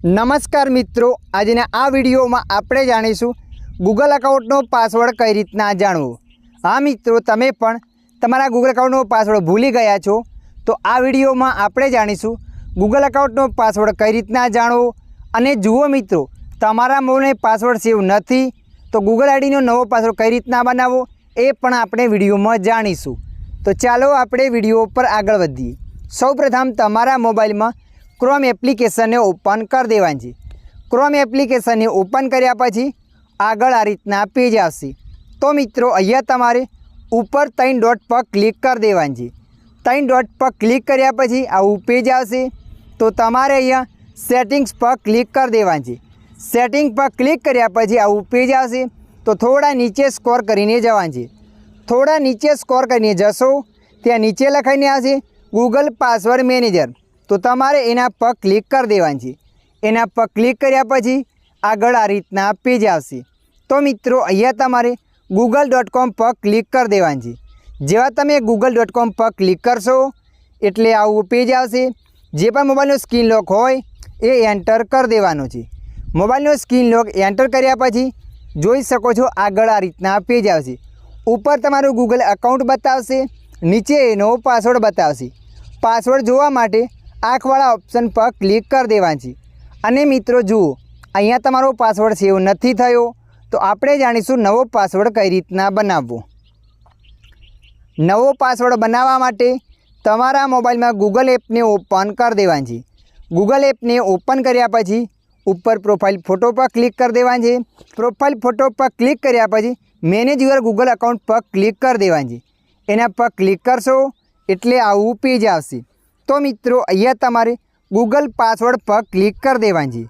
नमस्कार मित्रों, આજના આ વિડીયોમાં આપણે જાણીશું ગૂગલ એકાઉન્ટનો પાસવર્ડ કઈ રીતના જાણવો। હા મિત્રો, તમે પણ તમારા ગૂગલ એકાઉન્ટનો પાસવર્ડ ભૂલી ગયા છો તો આ વિડીયોમાં આપણે જાણીશું ગૂગલ એકાઉન્ટનો પાસવર્ડ કઈ રીતના જાણવો। અને જુઓ મિત્રો, તમારા મોબાઈલમાં પાસવર્ડ સેવ નથી તો ગૂગલ આઈડીનો નવો પાસવર્ડ કઈ રીતના બનાવવો એ પણ આપણે વિડીયોમાં જાણીશું। તો ચાલો આપણે વિડીયો પર આગળ વધીએ। સૌપ્રથમ તમારા મોબાઈલમાં क्रोम एप्लिकेशन ने ओपन कर देवानी छे। क्रोम एप्लिकेशन ने ओपन कर्या पछी आगळ आ रीतना पेज आवशे। तो मित्रों, अहींया तमारे ऊपर 3 डॉट पर क्लिक कर देवानी छे। 3 डॉट पर क्लिक कर्या पछी आवुं पेज आवशे। तो तमारे अहींया सेटिंग्स पर क्लिक कर देवानी छे। सेटिंग पर क्लिक कर्या पछी आवुं पेज आवशे। तो थोड़ा नीचे स्क्रॉल करीने जवानुं छे। थोड़ा नीचे स्क्रॉल करीने जशो त्यां नीचे लखाईने आवशे गूगल पासवर्ड मैनेजर। तो तमारे एना पर क्लिक कर देवानी छे। एना पर क्लिक कर्या पछी आगळ आ रीतना पेज आवशे। तो मित्रों, अहींया तमारे google.com पर क्लिक कर देवानी छे। जेवा तमे google.com पर क्लिक करशो एटले आवुं पेज आवशे। जे पण मोबाइलनो स्क्रीन लॉक होय ए एंटर कर देवानो छे। मोबाइलनो स्क्रीन लॉक एंटर कर्या पछी जोई शको छो आगळ आ रीतना पेज आवशे। ऊपर तमारुं गूगल अकाउंट बतावशे, नीचे एनो पासवर्ड बतावशे। पासवर्ड जोवा माटे आँखवाळा ऑप्शन पर क्लिक कर देवानी छे। अने मित्रों जुओ, अहींया तमारो पासवर्ड सेव नथी थयो तो आपणे जाणीशुं नवो पासवर्ड कई रीतना बनाववो। नवो पासवर्ड बनाववा माटे तमारा मोबाइलमां गूगल एप ने ओपन कर देवानी छे। गूगल एप ने ओपन कर्या पछी ऊपर प्रोफाइल फोटो पर क्लिक कर देवानी छे। प्रोफाइल फोटो पर क्लिक कर्या पछी मैनेज योर गूगल अकाउंट पर क्लिक कर देवानी छे। एना पर क्लिक करशो एटले आवुं पेज आवशे। तो मित्रों, अहींया तमारे गूगल पासवर्ड पर क्लिक कर देवानी छे।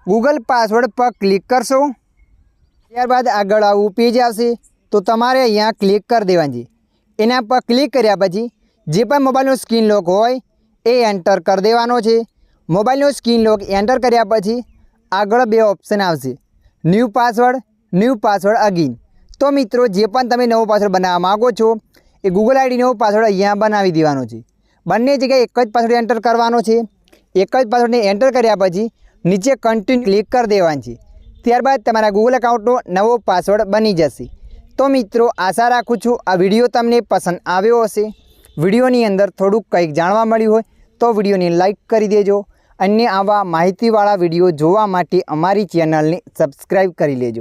गूगल पासवर्ड पर क्लिक करशो त्यारबाद आगळ आवुं पेज आवशे। तो तमारे अहींया क्लिक कर देवानी छे। एना पर क्लिक कर्या पछी जे पण मोबाइलनो स्क्रीन लॉक होय ए एंटर कर देवानो छे। मोबाइलनो स्क्रीन लॉक एंटर कर्या पछी आगळ बे ऑप्शन आवशे, न्यू पासवर्ड अगेन। तो मित्रों, जे पण तमे नवो पासवर्ड बनाववा मांगो छो ए गूगल आईडीनो पासवर्ड अहींया बनावी देवानो छे। बंने जगह एक ज पासवर्ड एंटर करवानो छे। एक ज पासवर्ड ने एंटर कर्या पछी नीचे कंटिन्यू क्लिक कर देवानी छे। त्यारबाद तमारा गूगल अकाउंटनो नवो पासवर्ड बनी जशे। तो मित्रों, आशा राखुं छुं आ विडियो तमने पसंद आव्यो हशे। विडियोनी अंदर थोड़ुंक कंईक जाणवा मळ्युं होय तो विडियोने लाइक करी देजो। अन्य आवा माहितीवाळा विडियो जोवा माटे अमारी चेनलने सब्सक्राइब करी लेजो।